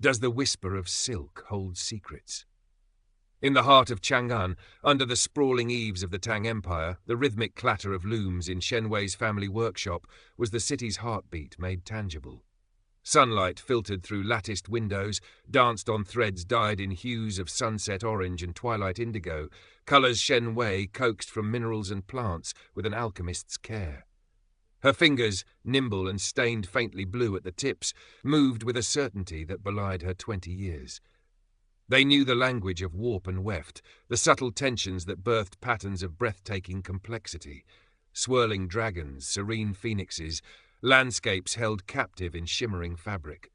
Does the whisper of silk hold secrets? In the heart of Chang'an, under the sprawling eaves of the Tang Empire, the rhythmic clatter of looms in Shen Wei's family workshop was the city's heartbeat made tangible. Sunlight filtered through latticed windows, danced on threads dyed in hues of sunset orange and twilight indigo, colours Shen Wei coaxed from minerals and plants with an alchemist's care. Her fingers, nimble and stained faintly blue at the tips, moved with a certainty that belied her 20 years. They knew the language of warp and weft, the subtle tensions that birthed patterns of breathtaking complexity. Swirling dragons, serene phoenixes, landscapes held captive in shimmering fabric.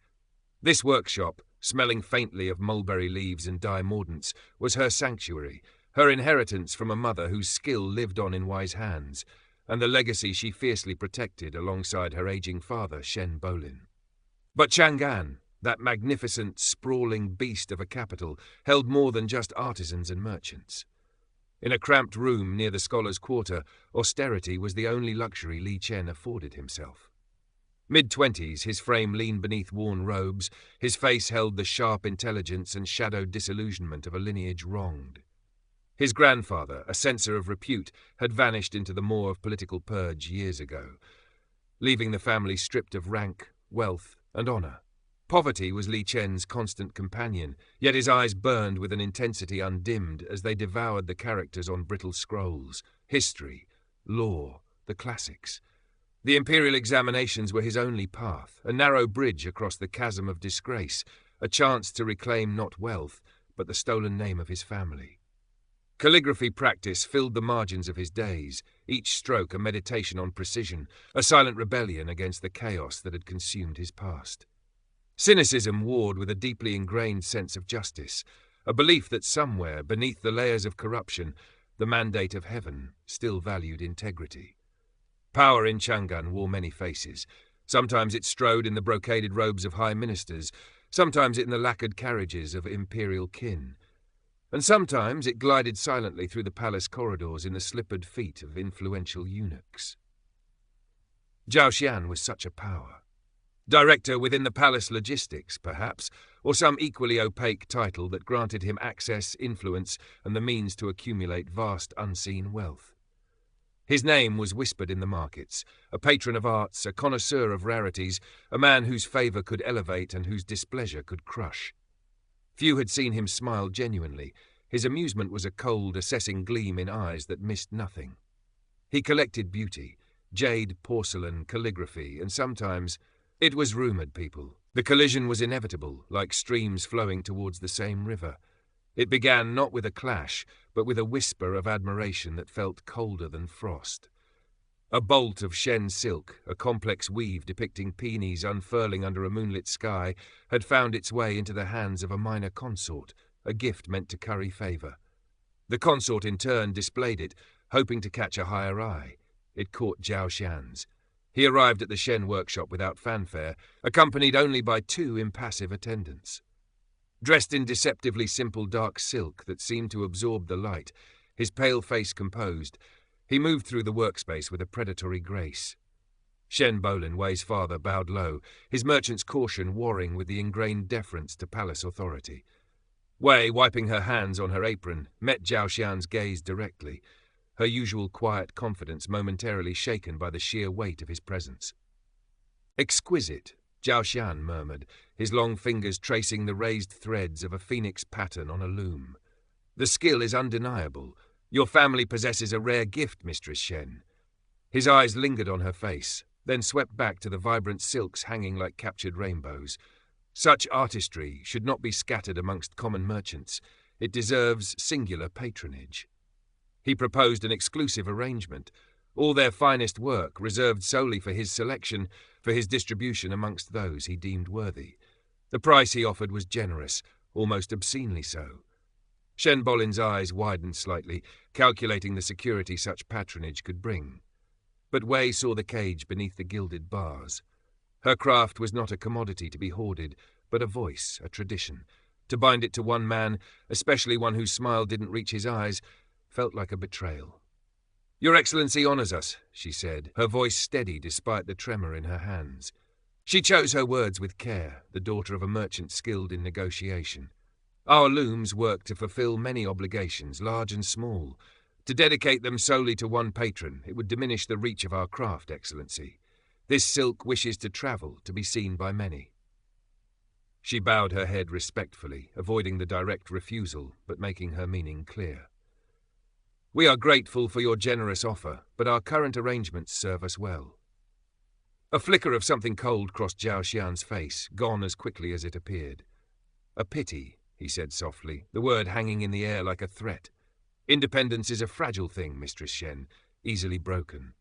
This workshop, smelling faintly of mulberry leaves and dye mordants, was her sanctuary, her inheritance from a mother whose skill lived on in Wei's hands, and the legacy she fiercely protected alongside her aging father, Shen Bolin. But Chang'an, that magnificent, sprawling beast of a capital, held more than just artisans and merchants. In a cramped room near the scholars' quarter, austerity was the only luxury Li Chen afforded himself. Mid-20s, his frame leaned beneath worn robes, his face held the sharp intelligence and shadowed disillusionment of a lineage wronged. His grandfather, a censor of repute, had vanished into the maw of political purge years ago, leaving the family stripped of rank, wealth, and honour. Poverty was Li Chen's constant companion, yet his eyes burned with an intensity undimmed as they devoured the characters on brittle scrolls, history, law, the classics. The imperial examinations were his only path, a narrow bridge across the chasm of disgrace, a chance to reclaim not wealth, but the stolen name of his family. Calligraphy practice filled the margins of his days, each stroke a meditation on precision, a silent rebellion against the chaos that had consumed his past. Cynicism warred with a deeply ingrained sense of justice, a belief that somewhere, beneath the layers of corruption, the mandate of heaven still valued integrity. Power in Chang'an wore many faces. Sometimes it strode in the brocaded robes of high ministers, sometimes in the lacquered carriages of imperial kin, and sometimes it glided silently through the palace corridors in the slippered feet of influential eunuchs. Joseon was such a power. Director within the palace logistics, perhaps, or some equally opaque title that granted him access, influence, and the means to accumulate vast unseen wealth. His name was whispered in the markets, a patron of arts, a connoisseur of rarities, a man whose favour could elevate and whose displeasure could crush. Few had seen him smile genuinely. His amusement was a cold, assessing gleam in eyes that missed nothing. He collected beauty, jade, porcelain, calligraphy, and sometimes it was rumoured, people. The collision was inevitable, like streams flowing towards the same river. It began not with a clash, but with a whisper of admiration that felt colder than frost. A bolt of Shen silk, a complex weave depicting peonies unfurling under a moonlit sky, had found its way into the hands of a minor consort, a gift meant to curry favour. The consort in turn displayed it, hoping to catch a higher eye. It caught Zhao Xian's. He arrived at the Shen workshop without fanfare, accompanied only by 2 impassive attendants. Dressed in deceptively simple dark silk that seemed to absorb the light, his pale face composed, he moved through the workspace with a predatory grace. Shen Bolin, Wei's father, bowed low, his merchant's caution warring with the ingrained deference to palace authority. Wei, wiping her hands on her apron, met Zhao Xian's gaze directly, her usual quiet confidence momentarily shaken by the sheer weight of his presence. "Exquisite," Zhao Xian murmured, his long fingers tracing the raised threads of a phoenix pattern on a loom. "The skill is undeniable. Your family possesses a rare gift, Mistress Shen." His eyes lingered on her face, then swept back to the vibrant silks hanging like captured rainbows. Such artistry should not be scattered amongst common merchants. It deserves singular patronage. He proposed an exclusive arrangement, all their finest work reserved solely for his selection, for his distribution amongst those he deemed worthy. The price he offered was generous, almost obscenely so. Shen Bolin's eyes widened slightly, calculating the security such patronage could bring. But Wei saw the cage beneath the gilded bars. Her craft was not a commodity to be hoarded, but a voice, a tradition. To bind it to one man, especially one whose smile didn't reach his eyes, felt like a betrayal. "Your Excellency honours us," she said, her voice steady despite the tremor in her hands. She chose her words with care, the daughter of a merchant skilled in negotiation. Our looms work to fulfill many obligations, large and small. To dedicate them solely to one patron, it would diminish the reach of our craft, Excellency. This silk wishes to travel, to be seen by many. She bowed her head respectfully, avoiding the direct refusal, but making her meaning clear. We are grateful for your generous offer, but our current arrangements serve us well. A flicker of something cold crossed Zhao Xian's face, gone as quickly as it appeared. A pity, he said softly, the word hanging in the air like a threat. Independence is a fragile thing, Mistress Shen, easily broken.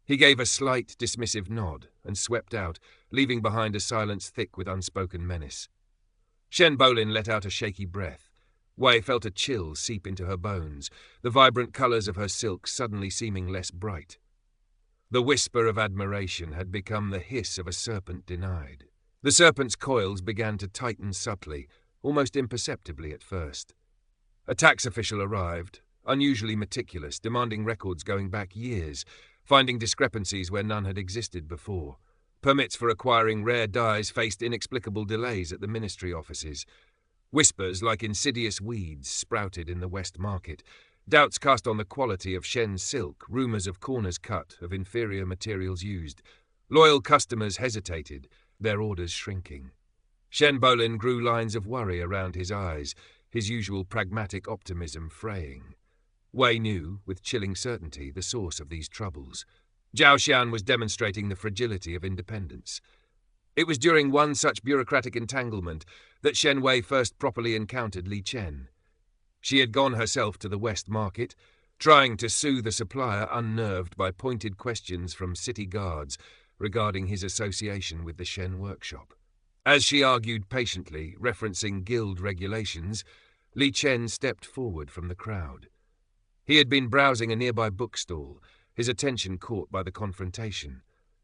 He gave a slight, dismissive nod and swept out, leaving behind a silence thick with unspoken menace. Shen Bolin let out a shaky breath. Wei felt a chill seep into her bones, the vibrant colours of her silk suddenly seeming less bright. The whisper of admiration had become the hiss of a serpent denied. The serpent's coils began to tighten subtly, almost imperceptibly at first. A tax official arrived, unusually meticulous, demanding records going back years, finding discrepancies where none had existed before. Permits for acquiring rare dyes faced inexplicable delays at the ministry offices. Whispers like insidious weeds sprouted in the West Market. Doubts cast on the quality of Shen's silk, rumours of corners cut, of inferior materials used. Loyal customers hesitated, their orders shrinking. Shen Bolin grew lines of worry around his eyes, his usual pragmatic optimism fraying. Wei knew, with chilling certainty, the source of these troubles. Zhao Xian was demonstrating the fragility of independence. It was during one such bureaucratic entanglement that Shen Wei first properly encountered Li Chen. She had gone herself to the West Market, trying to soothe a supplier unnerved by pointed questions from city guards regarding his association with the Shen workshop. As she argued patiently, referencing guild regulations, Li Chen stepped forward from the crowd. He had been browsing a nearby bookstall, his attention caught by the confrontation.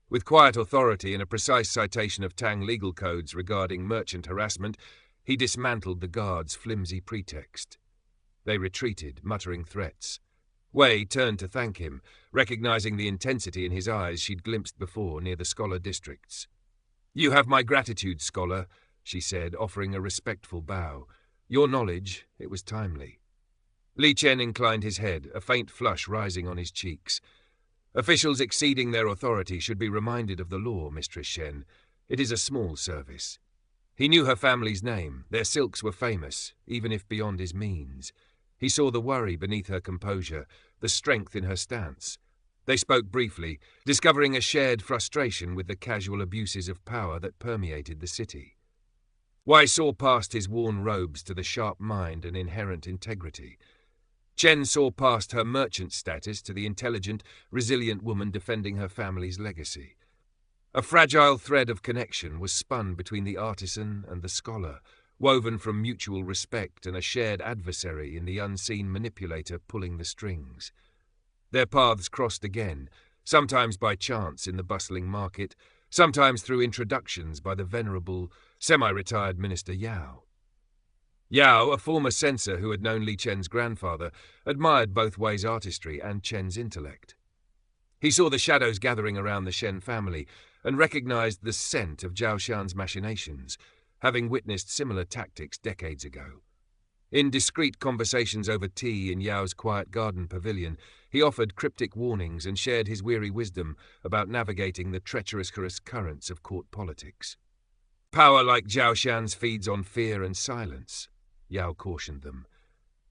With quiet authority and a precise citation of Tang legal codes regarding merchant harassment, he dismantled the guards' flimsy pretext. They retreated, muttering threats. Wei turned to thank him, recognizing the intensity in his eyes she'd glimpsed before near the scholar districts. "You have my gratitude, scholar," she said, offering a respectful bow. "Your knowledge, it was timely." Li Chen inclined his head, a faint flush rising on his cheeks. "Officials exceeding their authority should be reminded of the law, Mistress Shen. It is a small service." He knew her family's name. Their silks were famous, even if beyond his means. He saw the worry beneath her composure, the strength in her stance. They spoke briefly, discovering a shared frustration with the casual abuses of power that permeated the city. Wei saw past his worn robes to the sharp mind and inherent integrity. Chen saw past her merchant status to the intelligent, resilient woman defending her family's legacy. A fragile thread of connection was spun between the artisan and the scholar, woven from mutual respect and a shared adversary in the unseen manipulator pulling the strings. Their paths crossed again, sometimes by chance in the bustling market, sometimes through introductions by the venerable, semi-retired Minister Yao. Yao, a former censor who had known Li Chen's grandfather, admired both Wei's artistry and Chen's intellect. He saw the shadows gathering around the Shen family and recognized the scent of Zhao Xian's machinations, having witnessed similar tactics decades ago. In discreet conversations over tea in Yao's quiet garden pavilion, he offered cryptic warnings and shared his weary wisdom about navigating the treacherous currents of court politics. "Power like Zhao Xian's feeds on fear and silence," Yao cautioned them.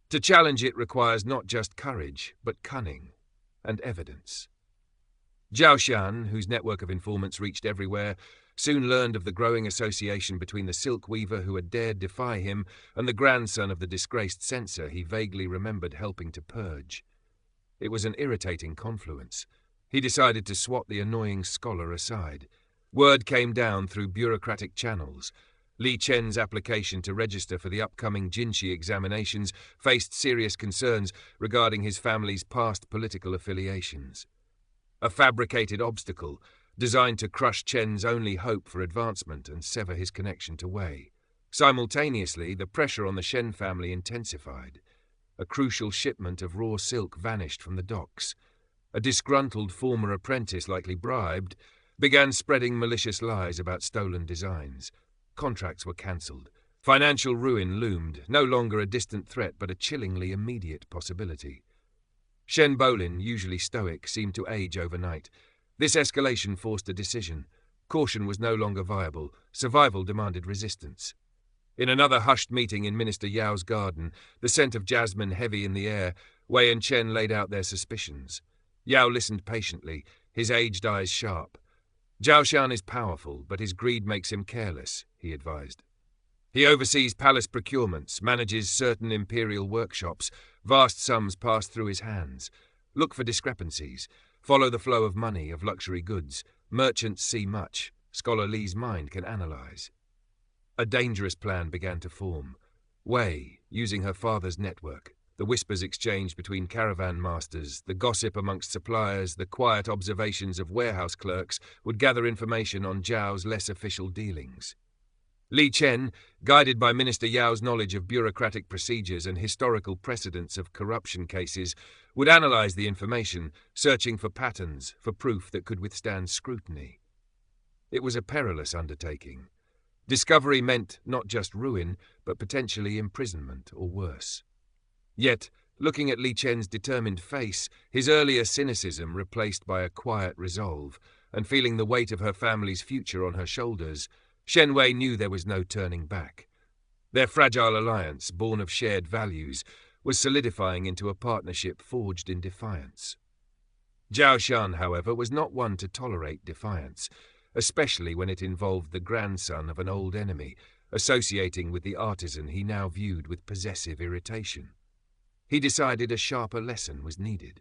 "To challenge it requires not just courage, but cunning and evidence." Zhao Xian, whose network of informants reached everywhere, soon learned of the growing association between the silk weaver who had dared defy him and the grandson of the disgraced censor he vaguely remembered helping to purge. It was an irritating confluence. He decided to swat the annoying scholar aside. Word came down through bureaucratic channels. Li Chen's application to register for the upcoming Jinshi examinations faced serious concerns regarding his family's past political affiliations. A fabricated obstacle designed to crush Chen's only hope for advancement and sever his connection to Wei. Simultaneously, the pressure on the Shen family intensified. A crucial shipment of raw silk vanished from the docks. A disgruntled former apprentice, likely bribed, began spreading malicious lies about stolen designs. Contracts were cancelled. Financial ruin loomed, no longer a distant threat but a chillingly immediate possibility. Shen Bolin, usually stoic, seemed to age overnight. This escalation forced a decision. Caution was no longer viable. Survival demanded resistance. In another hushed meeting in Minister Yao's garden, the scent of jasmine heavy in the air, Wei and Chen laid out their suspicions. Yao listened patiently, his aged eyes sharp. Joseon is powerful, but his greed makes him careless, he advised. He oversees palace procurements, manages certain imperial workshops. Vast sums pass through his hands. Look for discrepancies. Follow the flow of money, of luxury goods. Merchants see much. Scholar Li's mind can analyze. A dangerous plan began to form. Wei, using her father's network, the whispers exchanged between caravan masters, the gossip amongst suppliers, the quiet observations of warehouse clerks, would gather information on Zhao's less official dealings. Li Chen, guided by Minister Yao's knowledge of bureaucratic procedures and historical precedents of corruption cases, would analyze the information, searching for patterns, for proof that could withstand scrutiny. It was a perilous undertaking. Discovery meant not just ruin, but potentially imprisonment or worse. Yet, looking at Li Chen's determined face, his earlier cynicism replaced by a quiet resolve, and feeling the weight of her family's future on her shoulders, Shen Wei knew there was no turning back. Their fragile alliance, born of shared values, was solidifying into a partnership forged in defiance. Zhao Shan, however, was not one to tolerate defiance, especially when it involved the grandson of an old enemy, associating with the artisan he now viewed with possessive irritation. He decided a sharper lesson was needed.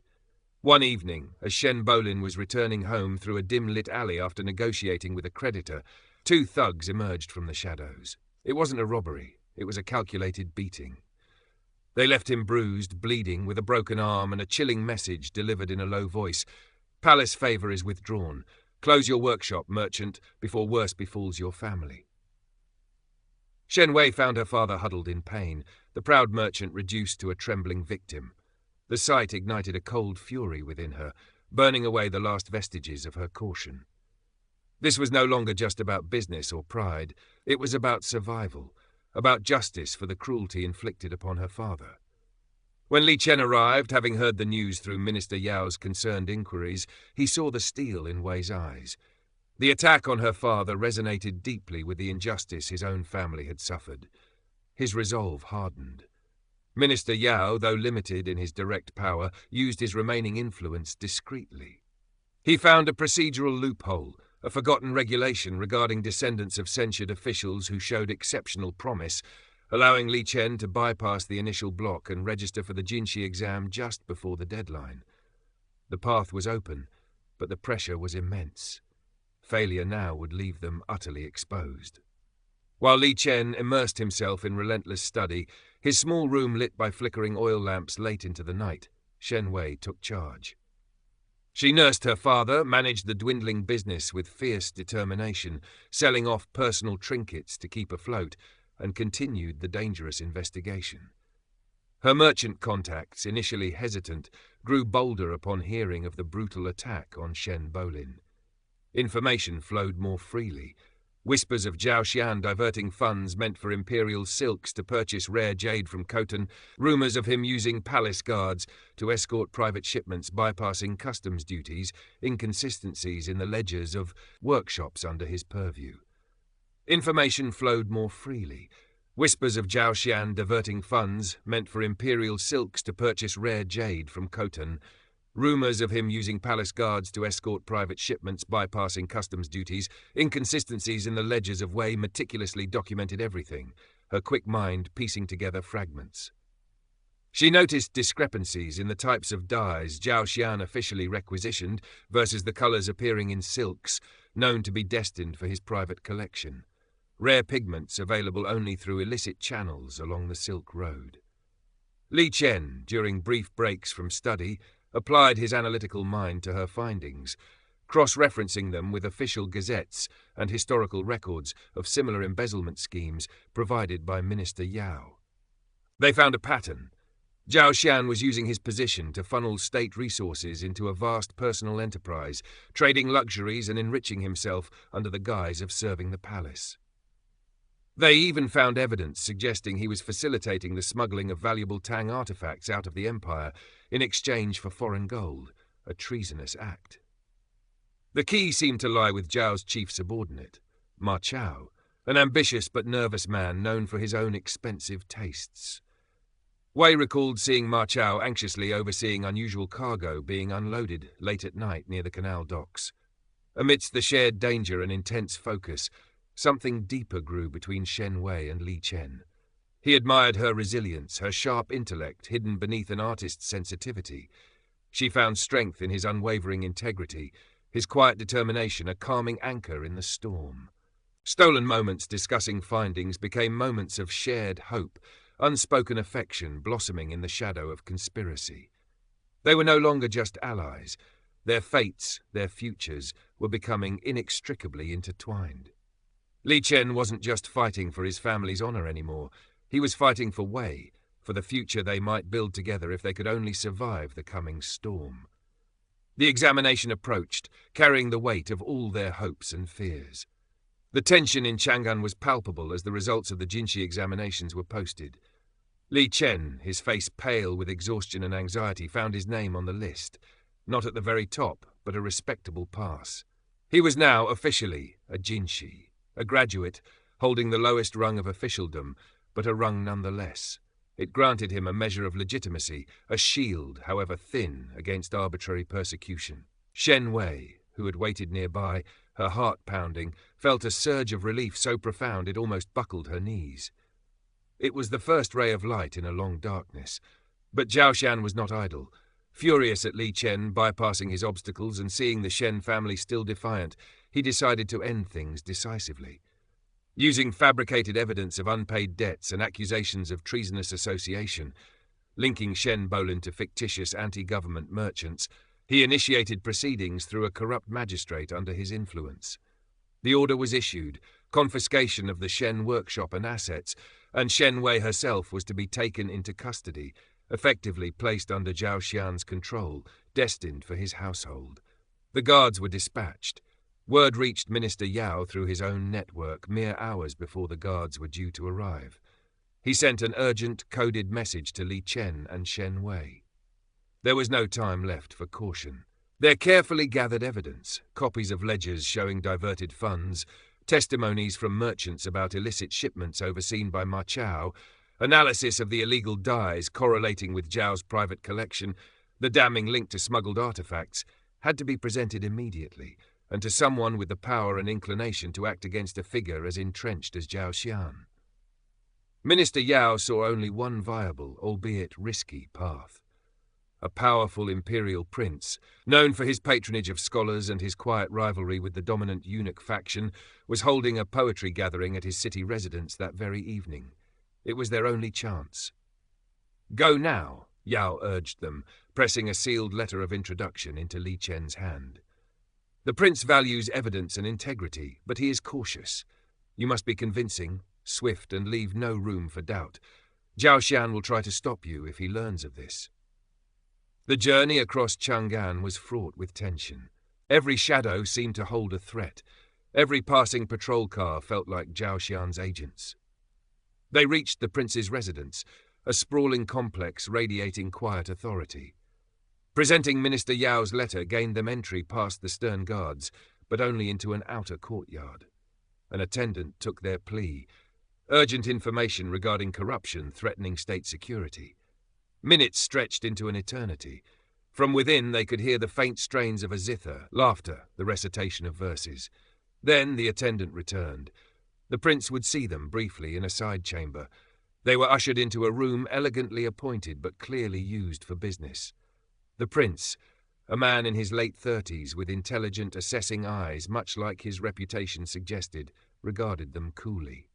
One evening, as Shen Bolin was returning home through a dim-lit alley after negotiating with a creditor, two thugs emerged from the shadows. It wasn't a robbery, it was a calculated beating. They left him bruised, bleeding, with a broken arm and a chilling message delivered in a low voice. "Palace favor is withdrawn. Close your workshop, merchant, before worse befalls your family." Shen Wei found her father huddled in pain, the proud merchant reduced to a trembling victim. The sight ignited a cold fury within her, burning away the last vestiges of her caution. This was no longer just about business or pride. It was about survival, about justice for the cruelty inflicted upon her father. When Li Chen arrived, having heard the news through Minister Yao's concerned inquiries, he saw the steel in Wei's eyes. The attack on her father resonated deeply with the injustice his own family had suffered. His resolve hardened. Minister Yao, though limited in his direct power, used his remaining influence discreetly. He found a procedural loophole, a forgotten regulation regarding descendants of censured officials who showed exceptional promise, allowing Li Chen to bypass the initial block and register for the Jinshi exam just before the deadline. The path was open, but the pressure was immense. Failure now would leave them utterly exposed. While Li Chen immersed himself in relentless study, his small room lit by flickering oil lamps late into the night, Shen Wei took charge. She nursed her father, managed the dwindling business with fierce determination, selling off personal trinkets to keep afloat, and continued the dangerous investigation. Her merchant contacts, initially hesitant, grew bolder upon hearing of the brutal attack on Shen Bolin. Information flowed more freely. Whispers of Zhao Xian diverting funds meant for imperial silks to purchase rare jade from Khotan, rumors of him using palace guards to escort private shipments bypassing customs duties, inconsistencies in the ledgers of workshops under his purview. Information flowed more freely. Whispers of Zhao Xian diverting funds meant for imperial silks to purchase rare jade from Khotan, rumors of him using palace guards to escort private shipments bypassing customs duties, inconsistencies in the ledgers of Wei meticulously documented everything, her quick mind piecing together fragments. She noticed discrepancies in the types of dyes Zhao Xian officially requisitioned versus the colors appearing in silks, known to be destined for his private collection. Rare pigments available only through illicit channels along the Silk Road. Li Chen, during brief breaks from study, applied his analytical mind to her findings, cross-referencing them with official gazettes and historical records of similar embezzlement schemes provided by Minister Yao. They found a pattern. Zhao Xian was using his position to funnel state resources into a vast personal enterprise, trading luxuries and enriching himself under the guise of serving the palace. They even found evidence suggesting he was facilitating the smuggling of valuable Tang artifacts out of the empire in exchange for foreign gold, a treasonous act. The key seemed to lie with Zhao's chief subordinate, Ma Chao, an ambitious but nervous man known for his own expensive tastes. Wei recalled seeing Ma Chao anxiously overseeing unusual cargo being unloaded late at night near the canal docks. Amidst the shared danger and intense focus, something deeper grew between Shen Wei and Li Chen. He admired her resilience, her sharp intellect hidden beneath an artist's sensitivity. She found strength in his unwavering integrity, his quiet determination a calming anchor in the storm. Stolen moments discussing findings became moments of shared hope, unspoken affection blossoming in the shadow of conspiracy. They were no longer just allies. Their fates, their futures, were becoming inextricably intertwined. Li Chen wasn't just fighting for his family's honor anymore. He was fighting for Wei, for the future they might build together if they could only survive the coming storm. The examination approached, carrying the weight of all their hopes and fears. The tension in Chang'an was palpable as the results of the Jinshi examinations were posted. Li Chen, his face pale with exhaustion and anxiety, found his name on the list, not at the very top, but a respectable pass. He was now officially a Jinshi, a graduate, holding the lowest rung of officialdom, but a rung nonetheless. It granted him a measure of legitimacy, a shield, however thin, against arbitrary persecution. Shen Wei, who had waited nearby, her heart pounding, felt a surge of relief so profound it almost buckled her knees. It was the first ray of light in a long darkness. But Zhao Xian was not idle. Furious at Li Chen bypassing his obstacles and seeing the Shen family still defiant, he decided to end things decisively. Using fabricated evidence of unpaid debts and accusations of treasonous association, linking Shen Bolin to fictitious anti-government merchants, he initiated proceedings through a corrupt magistrate under his influence. The order was issued, confiscation of the Shen workshop and assets, and Shen Wei herself was to be taken into custody, effectively placed under Zhao Xian's control, destined for his household. The guards were dispatched. Word reached Minister Yao through his own network mere hours before the guards were due to arrive. He sent an urgent, coded message to Li Chen and Shen Wei. There was no time left for caution. Their carefully gathered evidence, copies of ledgers showing diverted funds, testimonies from merchants about illicit shipments overseen by Ma Chao, analysis of the illegal dyes correlating with Zhao's private collection, the damning link to smuggled artifacts, had to be presented immediately, and to someone with the power and inclination to act against a figure as entrenched as Zhao Xian. Minister Yao saw only one viable, albeit risky, path. A powerful imperial prince, known for his patronage of scholars and his quiet rivalry with the dominant Eunuch faction, was holding a poetry gathering at his city residence that very evening. It was their only chance. "Go now," Yao urged them, pressing a sealed letter of introduction into Li Chen's hand. "The prince values evidence and integrity, but he is cautious. You must be convincing, swift, and leave no room for doubt. Zhao Xian will try to stop you if he learns of this." The journey across Chang'an was fraught with tension. Every shadow seemed to hold a threat. Every passing patrol car felt like Zhao Xian's agents. They reached the prince's residence, a sprawling complex radiating quiet authority. Presenting Minister Yao's letter gained them entry past the stern guards, but only into an outer courtyard. An attendant took their plea. Urgent information regarding corruption threatening state security. Minutes stretched into an eternity. From within they could hear the faint strains of a zither, laughter, the recitation of verses. Then the attendant returned. The prince would see them briefly in a side chamber. They were ushered into a room elegantly appointed but clearly used for business. The prince, a man in his late 30s with intelligent, assessing eyes, much like his reputation suggested, regarded them coolly.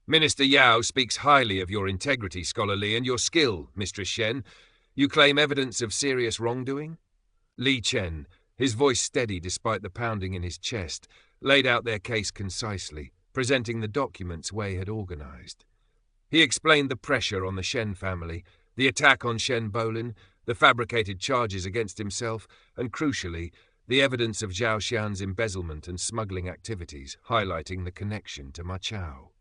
"Minister Yao speaks highly of your integrity, Scholar Li, and your skill, Mistress Shen. You claim evidence of serious wrongdoing?" Li Chen, his voice steady despite the pounding in his chest, laid out their case concisely, presenting the documents Wei had organized. He explained the pressure on the Shen family, The attack on Shen Bolin, the fabricated charges against himself, and crucially, the evidence of Zhao Xian's embezzlement and smuggling activities, highlighting the connection to Ma Chao.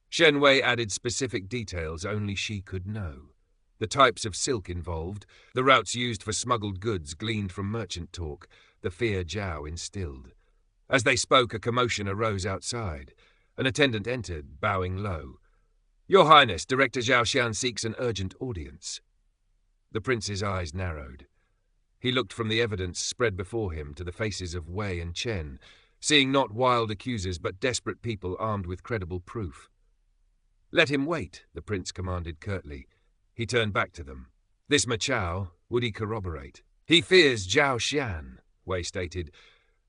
Shen Wei added specific details only she could know. The types of silk involved, the routes used for smuggled goods gleaned from merchant talk, the fear Zhao instilled. As they spoke, a commotion arose outside. An attendant entered, bowing low. "Your Highness, Director Zhao Xian seeks an urgent audience." The prince's eyes narrowed. He looked from the evidence spread before him to the faces of Wei and Chen, seeing not wild accusers but desperate people armed with credible proof. "Let him wait," the prince commanded curtly. He turned back to them. "This Ma Chao, would he corroborate?" "He fears Zhao Xian," Wei stated,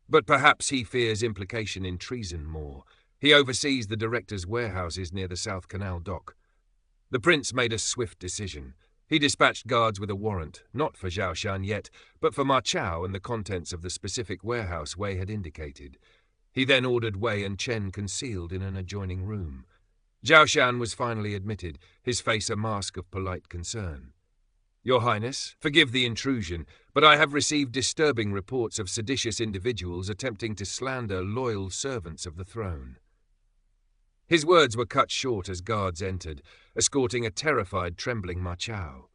"but perhaps he fears implication in treason more. He oversees the director's warehouses near the South Canal dock." The prince made a swift decision. He dispatched guards with a warrant, not for Zhao Xian yet, but for Ma Chao and the contents of the specific warehouse Wei had indicated. He then ordered Wei and Chen concealed in an adjoining room. Zhao Xian was finally admitted, his face a mask of polite concern. "Your Highness, forgive the intrusion, but I have received disturbing reports of seditious individuals attempting to slander loyal servants of the throne." His words were cut short as guards entered, escorting a terrified, trembling Ma Chao.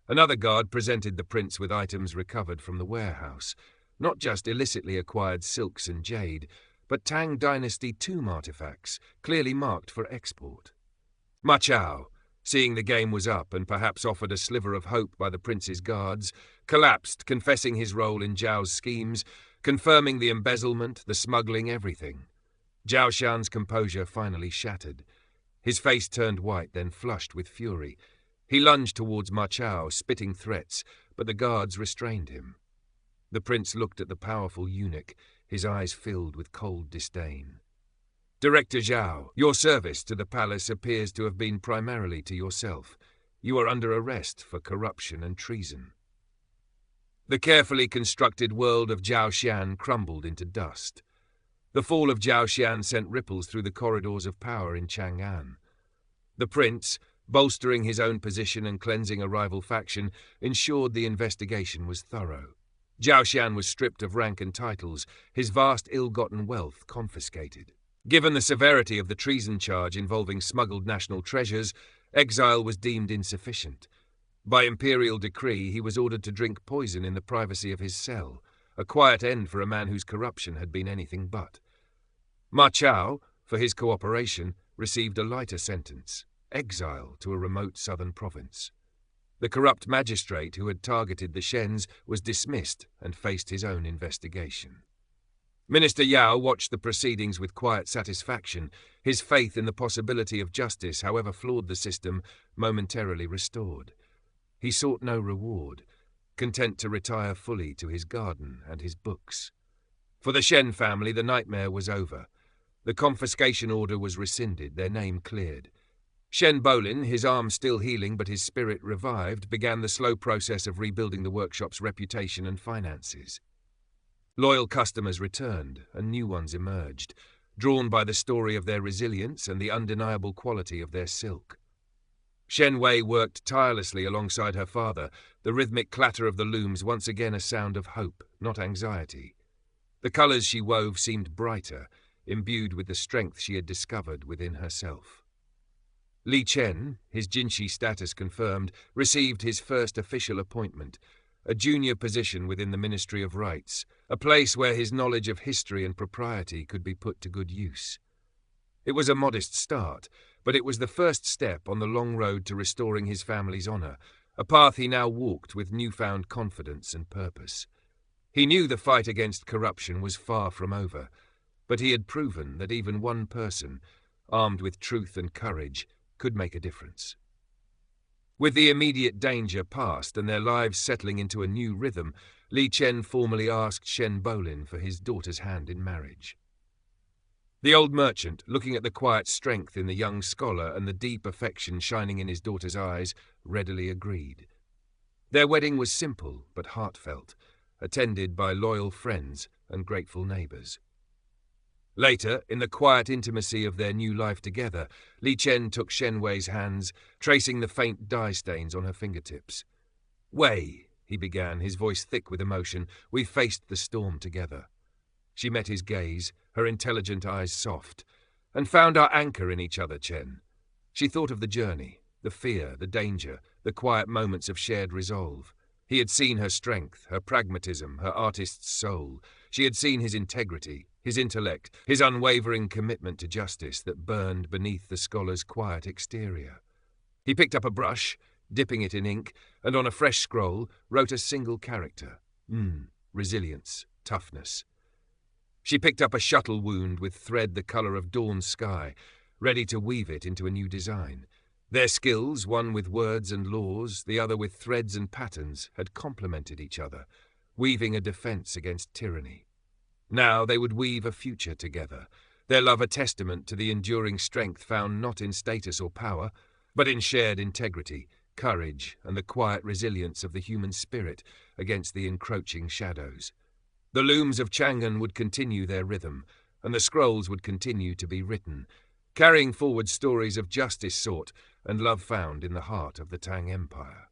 Another guard presented the prince with items recovered from the warehouse, not just illicitly acquired silks and jade, but Tang Dynasty tomb artifacts, clearly marked for export. Ma Chao, seeing the game was up and perhaps offered a sliver of hope by the prince's guards, collapsed, confessing his role in Zhao's schemes, confirming the embezzlement, the smuggling, everything. Zhao Xian's composure finally shattered. His face turned white, then flushed with fury. He lunged towards Ma Chao, spitting threats, but the guards restrained him. The prince looked at the powerful eunuch, his eyes filled with cold disdain. "Director Zhao, your service to the palace appears to have been primarily to yourself. You are under arrest for corruption and treason." The carefully constructed world of Zhao Xian crumbled into dust. The fall of Zhao Xian sent ripples through the corridors of power in Chang'an. The prince, bolstering his own position and cleansing a rival faction, ensured the investigation was thorough. Zhao Xian was stripped of rank and titles, his vast ill-gotten wealth confiscated. Given the severity of the treason charge involving smuggled national treasures, exile was deemed insufficient. By imperial decree, he was ordered to drink poison in the privacy of his cell, a quiet end for a man whose corruption had been anything but. Ma Chao, for his cooperation, received a lighter sentence, exile to a remote southern province. The corrupt magistrate who had targeted the Shens was dismissed and faced his own investigation. Minister Yao watched the proceedings with quiet satisfaction, his faith in the possibility of justice, however flawed the system, momentarily restored. He sought no reward, content to retire fully to his garden and his books. For the Shen family, the nightmare was over. The confiscation order was rescinded, their name cleared. Shen Bolin, his arm still healing but his spirit revived, began the slow process of rebuilding the workshop's reputation and finances. Loyal customers returned, and new ones emerged, drawn by the story of their resilience and the undeniable quality of their silk. Shen Wei worked tirelessly alongside her father, the rhythmic clatter of the looms once again a sound of hope, not anxiety. The colours she wove seemed brighter, imbued with the strength she had discovered within herself. Li Chen, his Jinshi status confirmed, received his first official appointment, a junior position within the Ministry of Rites, a place where his knowledge of history and propriety could be put to good use. It was a modest start, but it was the first step on the long road to restoring his family's honour, a path he now walked with newfound confidence and purpose. He knew the fight against corruption was far from over, but he had proven that even one person, armed with truth and courage, could make a difference. With the immediate danger past and their lives settling into a new rhythm, Li Chen formally asked Shen Bolin for his daughter's hand in marriage. The old merchant, looking at the quiet strength in the young scholar and the deep affection shining in his daughter's eyes, readily agreed. Their wedding was simple but heartfelt, attended by loyal friends and grateful neighbours. Later, in the quiet intimacy of their new life together, Li Chen took Shen Wei's hands, tracing the faint dye stains on her fingertips. "Wei," he began, his voice thick with emotion, "we faced the storm together." She met his gaze, her intelligent eyes soft, and found our anchor in each other, Chen. She thought of the journey, the fear, the danger, the quiet moments of shared resolve. He had seen her strength, her pragmatism, her artist's soul. She had seen his integrity, his intellect, his unwavering commitment to justice that burned beneath the scholar's quiet exterior. He picked up a brush, dipping it in ink, and on a fresh scroll wrote a single character. Resilience, toughness. She picked up a shuttle wound with thread the colour of dawn sky, ready to weave it into a new design. Their skills, one with words and laws, the other with threads and patterns, had complemented each other, weaving a defence against tyranny. Now they would weave a future together, their love a testament to the enduring strength found not in status or power, but in shared integrity, courage, and the quiet resilience of the human spirit against the encroaching shadows. The looms of Chang'an would continue their rhythm, and the scrolls would continue to be written, carrying forward stories of justice sought and love found in the heart of the Tang Empire.